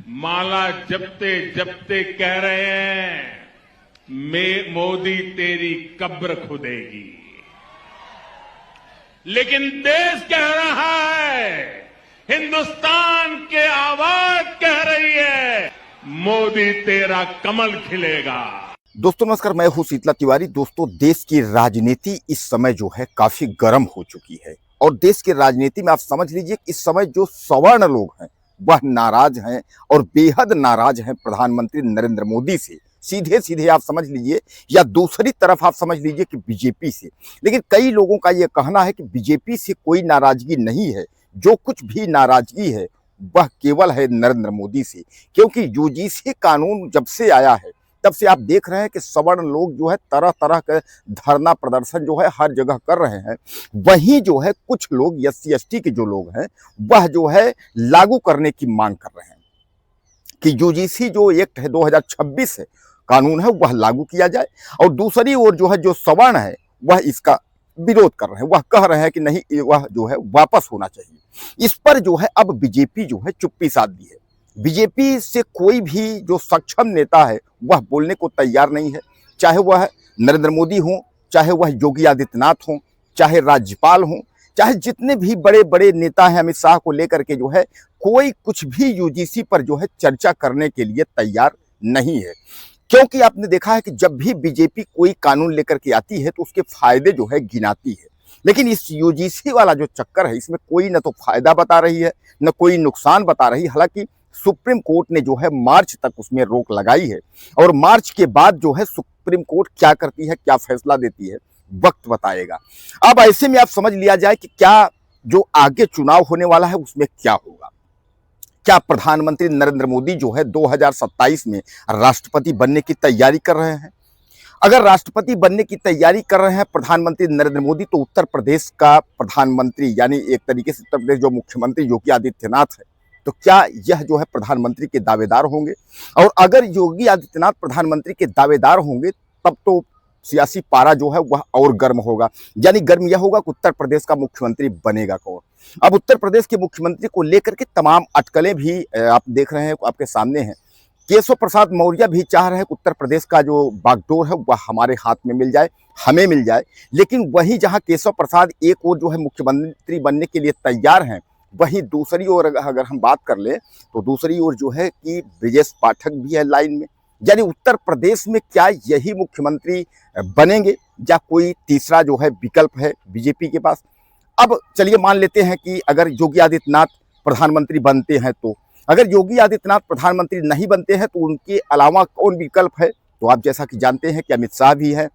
माला जपते जपते कह रहे हैं मोदी तेरी कब्र खुदेगी। लेकिन देश कह रहा है, हिंदुस्तान की आवाज कह रही है, मोदी तेरा कमल खिलेगा। दोस्तों नमस्कार, मैं हूं शीतला तिवारी। दोस्तों, देश की राजनीति इस समय जो है काफी गर्म हो चुकी है और देश की राजनीति में आप समझ लीजिए इस समय जो सवर्ण लोग हैं वह नाराज हैं और बेहद नाराज हैं प्रधानमंत्री नरेंद्र मोदी से। सीधे सीधे आप समझ लीजिए, या दूसरी तरफ आप समझ लीजिए कि बीजेपी से। लेकिन कई लोगों का यह कहना है कि बीजेपी से कोई नाराजगी नहीं है, जो कुछ भी नाराजगी है वह केवल है नरेंद्र मोदी से। क्योंकि यूजीसी कानून जब से आया है तब से आप देख रहे हैं कि सवर्ण लोग जो है तरह तरह के धरना प्रदर्शन जो है हर जगह कर रहे हैं। वहीं जो है कुछ लोग एससी एसटी के जो लोग हैं वह जो है लागू करने की मांग कर रहे हैं कि यूजीसी जो एक्ट है 2026 है कानून है वह लागू किया जाए। और दूसरी ओर जो है जो सवर्ण है वह इसका विरोध कर रहे हैं, वह कह रहे हैं कि नहीं, वह जो है वापस होना चाहिए। इस पर जो है अब बीजेपी जो है चुप्पी साध दी है। बीजेपी से कोई भी जो सक्षम नेता है वह बोलने को तैयार नहीं है, चाहे वह नरेंद्र मोदी हों, चाहे वह योगी आदित्यनाथ हों, चाहे राज्यपाल हों, चाहे जितने भी बड़े बड़े नेता हैं अमित शाह को लेकर के जो है कोई कुछ भी यूजीसी पर जो है चर्चा करने के लिए तैयार नहीं है। क्योंकि आपने देखा है कि जब भी बीजेपी कोई कानून लेकर के आती है तो उसके फायदे जो है गिनाती है। लेकिन इस यूजीसी वाला जो चक्कर है इसमें कोई न तो फायदा बता रही है न कोई नुकसान बता रही है। हालांकि सुप्रीम कोर्ट ने जो है मार्च तक उसमें रोक लगाई है और मार्च के बाद जो है सुप्रीम कोर्ट क्या करती है, क्या फैसला देती है, वक्त बताएगा। अब ऐसे में आप समझ लिया जाए कि क्या जो आगे चुनाव होने वाला है उसमें क्या होगा। क्या प्रधानमंत्री नरेंद्र मोदी जो है 2027 में राष्ट्रपति बनने की तैयारी कर रहे हैं? अगर राष्ट्रपति बनने की तैयारी कर रहे हैं प्रधानमंत्री नरेंद्र मोदी, तो उत्तर प्रदेश का प्रधानमंत्री यानी एक तरीके से उत्तर प्रदेश जो मुख्यमंत्री योगी आदित्यनाथ है, तो क्या यह जो है प्रधानमंत्री के दावेदार होंगे? और अगर योगी आदित्यनाथ प्रधानमंत्री के दावेदार होंगे तब तो सियासी पारा जो है वह और गर्म होगा। यानी गर्म यह होगा कि उत्तर प्रदेश का मुख्यमंत्री बनेगा कौन। अब उत्तर प्रदेश के मुख्यमंत्री को लेकर के तमाम अटकलें भी आप देख रहे हैं, आपके सामने हैं। केशव प्रसाद मौर्य भी चाह रहे हैं कि उत्तर प्रदेश का जो बागडोर है वह हमारे हाथ में मिल जाए, हमें मिल जाए। लेकिन वहीं जहां केशव प्रसाद एक और जो है मुख्यमंत्री बनने के लिए तैयार हैं, वहीं दूसरी ओर अगर हम बात कर ले तो दूसरी ओर जो है कि ब्रजेश पाठक भी है लाइन में। यानी उत्तर प्रदेश में क्या यही मुख्यमंत्री बनेंगे या कोई तीसरा जो है विकल्प है बीजेपी के पास? अब चलिए मान लेते हैं कि अगर योगी आदित्यनाथ प्रधानमंत्री बनते हैं, तो अगर योगी आदित्यनाथ प्रधानमंत्री नहीं बनते हैं तो उनके अलावा कौन विकल्प है? तो आप जैसा कि जानते हैं कि अमित शाह भी हैं,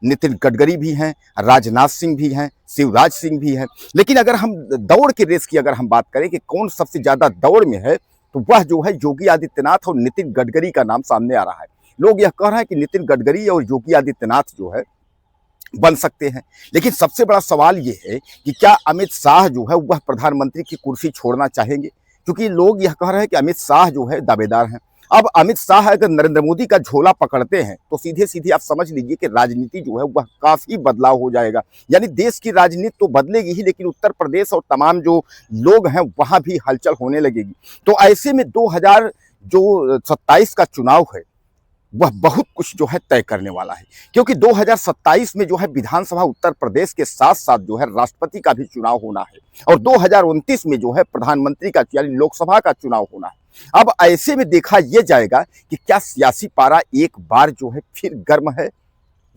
नितिन गडकरी भी हैं, राजनाथ सिंह भी हैं, शिवराज सिंह भी हैं। लेकिन अगर हम दौड़ के रेस की अगर हम बात करें कि कौन सबसे ज्यादा दौड़ में है, तो वह जो है योगी आदित्यनाथ और नितिन गडकरी का नाम सामने आ रहा है। लोग यह कह रहे हैं कि नितिन गडकरी और योगी आदित्यनाथ जो है बन सकते हैं। लेकिन सबसे बड़ा सवाल यह है कि क्या अमित शाह जो है वह प्रधानमंत्री की कुर्सी छोड़ना चाहेंगे? क्योंकि लोग यह कह रहे हैं कि अमित शाह जो है दावेदार हैं। अब अमित शाह अगर नरेंद्र मोदी का झोला पकड़ते हैं तो सीधे सीधे आप समझ लीजिए कि राजनीति जो है वह काफी बदलाव हो जाएगा। यानी देश की राजनीति तो बदलेगी ही, लेकिन उत्तर प्रदेश और तमाम जो लोग हैं वहां भी हलचल होने लगेगी। तो ऐसे में 2027 का चुनाव है वह बहुत कुछ जो है तय करने वाला है। क्योंकि 2027 में जो है विधानसभा उत्तर प्रदेश के साथ साथ जो है राष्ट्रपति का भी चुनाव होना है और 2029 में जो है प्रधानमंत्री का यानी लोकसभा का चुनाव होना है। अब ऐसे में देखा यह जाएगा कि क्या सियासी पारा एक बार जो है फिर गर्म है।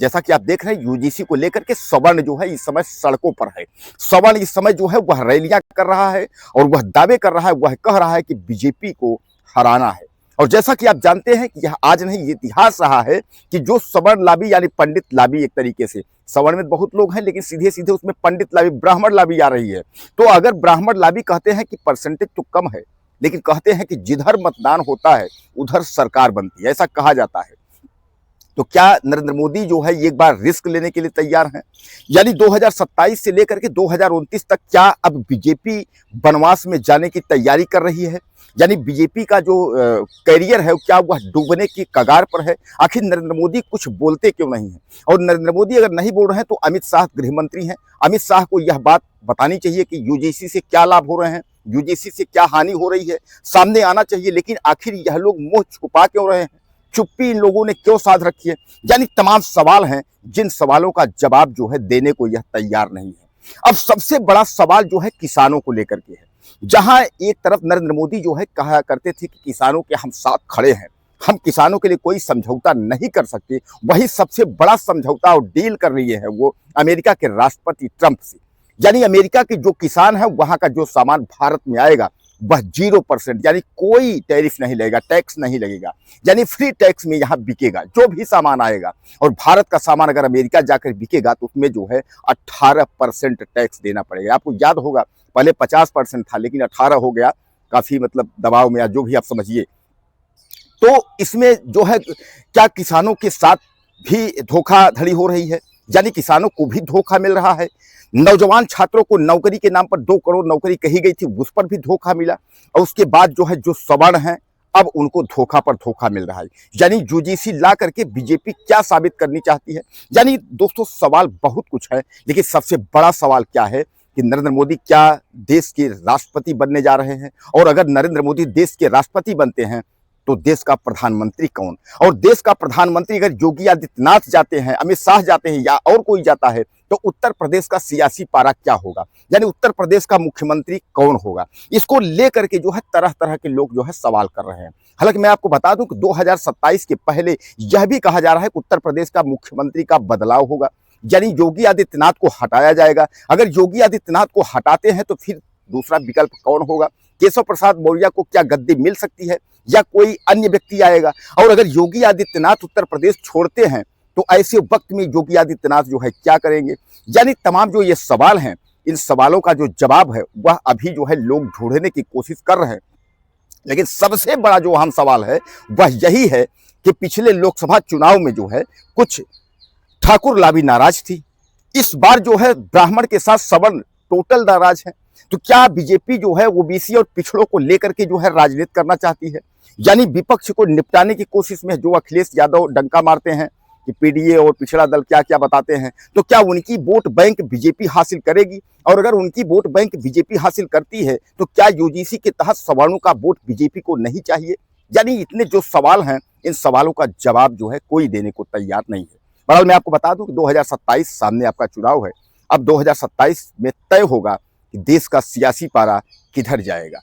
जैसा कि आप देख रहे हैं यूजीसी को लेकर के सवर्ण जो है इस समय सड़कों पर है। सवर्ण इस समय जो है वह रैलियां कर रहा है और वह दावे कर रहा है, वह कह रहा है कि बीजेपी को हराना है। और जैसा कि आप जानते हैं कि यह आज नहीं, ये इतिहास रहा है कि जो सवर्ण लाभी यानी पंडित लाभी, एक तरीके से सवर्ण में बहुत लोग हैं लेकिन सीधे सीधे उसमें पंडित लाभी ब्राह्मण लाभी आ रही है। तो अगर ब्राह्मण लाभी कहते हैं कि परसेंटेज तो कम है, लेकिन कहते हैं कि जिधर मतदान होता है उधर सरकार बनती है, ऐसा कहा जाता है। तो क्या नरेंद्र मोदी जो है एक बार रिस्क लेने के लिए तैयार हैं? यानी 2027 से लेकर के 2029 तक क्या अब बीजेपी वनवास में जाने की तैयारी कर रही है? यानी बीजेपी का जो कैरियर है क्या वह डूबने की कगार पर है? आखिर नरेंद्र मोदी कुछ बोलते क्यों नहीं है? और नरेंद्र मोदी अगर नहीं बोल रहे हैं तो अमित शाह गृह मंत्री हैं, अमित शाह को यह बात बतानी चाहिए कि यूजीसी से क्या लाभ हो रहे हैं, यूजीसी से क्या हानि हो रही है, सामने आना चाहिए। लेकिन आखिर यह लोग मुंह छुपा क्यों रहे हैं, चुप्पी इन लोगों ने क्यों साध रखी है? यानी तमाम सवाल हैं जिन सवालों का जवाब जो है देने को यह तैयार नहीं है। अब सबसे बड़ा सवाल जो है किसानों को लेकर के है। जहां एक तरफ नरेंद्र मोदी जो है कहा करते थे कि किसानों के हम साथ खड़े हैं, हम किसानों के लिए कोई समझौता नहीं कर सकते, वही सबसे बड़ा समझौता और डील कर रही है वो अमेरिका के राष्ट्रपति ट्रंप से। यानी अमेरिका के जो किसान है वहां का जो सामान भारत में आएगा वह 0%, यानी कोई टैरिफ नहीं लगेगा, टैक्स नहीं लगेगा, यानी फ्री टैक्स में यहाँ बिकेगा जो भी सामान आएगा। और भारत का सामान अगर अमेरिका जाकर बिकेगा तो उसमें जो है 18% टैक्स देना पड़ेगा। आपको याद होगा पहले 50% था, लेकिन 18 हो गया, काफी मतलब दबाव में, जो भी आप समझिए। तो इसमें जो है क्या किसानों के साथ भी धोखाधड़ी हो रही है, यानी किसानों को भी धोखा मिल रहा है। नौजवान छात्रों को नौकरी के नाम पर 2 करोड़ नौकरी कही गई थी, उस पर भी धोखा मिला। और उसके बाद जो है जो सवर्ण हैं अब उनको धोखा पर धोखा मिल रहा है। यानी यूजीसी ला करके बीजेपी क्या साबित करनी चाहती है? यानी दोस्तों सवाल बहुत कुछ है, लेकिन सबसे बड़ा सवाल क्या है कि नरेंद्र मोदी क्या देश के राष्ट्रपति बनने जा रहे हैं? और अगर नरेंद्र मोदी देश के राष्ट्रपति बनते हैं तो देश का प्रधानमंत्री कौन? और देश का प्रधानमंत्री अगर योगी आदित्यनाथ जाते हैं, अमित शाह जाते हैं या और कोई जाता है तो उत्तर प्रदेश का सियासी पारा क्या होगा? यानी उत्तर प्रदेश का मुख्यमंत्री कौन होगा? इसको लेकर के जो है तरह तरह के लोग जो है सवाल कर रहे हैं। हालांकि मैं आपको बता दूं कि 2027 के पहले यह भी कहा जा रहा है कि उत्तर प्रदेश का मुख्यमंत्री का बदलाव होगा, यानी योगी आदित्यनाथ को हटाया जाएगा। अगर योगी आदित्यनाथ को हटाते हैं तो फिर दूसरा विकल्प कौन होगा? केशव प्रसाद मौर्य को क्या गद्दी मिल सकती है या कोई अन्य व्यक्ति आएगा? और अगर योगी आदित्यनाथ उत्तर प्रदेश छोड़ते हैं तो ऐसे वक्त में योगी आदित्यनाथ जो है क्या करेंगे? यानी तमाम जो ये सवाल हैं, इन सवालों का जो जवाब है वह अभी जो है लोग ढूंढने की कोशिश कर रहे हैं। लेकिन सबसे बड़ा जो अहम सवाल है वह यही है कि पिछले लोकसभा चुनाव में जो है कुछ ठाकुर लाभी नाराज थी, इस बार जो है ब्राह्मण के साथ सवर्ण टोटल नाराज है। तो क्या बीजेपी जो है ओबीसी और पिछड़ों को लेकर के जो है राजनीति करना चाहती है? यानी विपक्ष को निपटाने की कोशिश में जो अखिलेश यादव डंका मारते हैं कि पीडीए और पिछड़ा दल क्या क्या बताते हैं, तो क्या उनकी वोट बैंक बीजेपी हासिल करेगी? और अगर उनकी वोट बैंक बीजेपी हासिल करती है तो क्या यूजीसी के तहत सवर्णों का वोट बीजेपी को नहीं चाहिए? यानी इतने जो सवाल हैं, इन सवालों का जवाब जो है कोई देने को तैयार नहीं है। बहरहाल मैं आपको बता दूं कि 2027 सामने आपका चुनाव है। अब 2027 में तय होगा कि देश का सियासी पारा किधर जाएगा।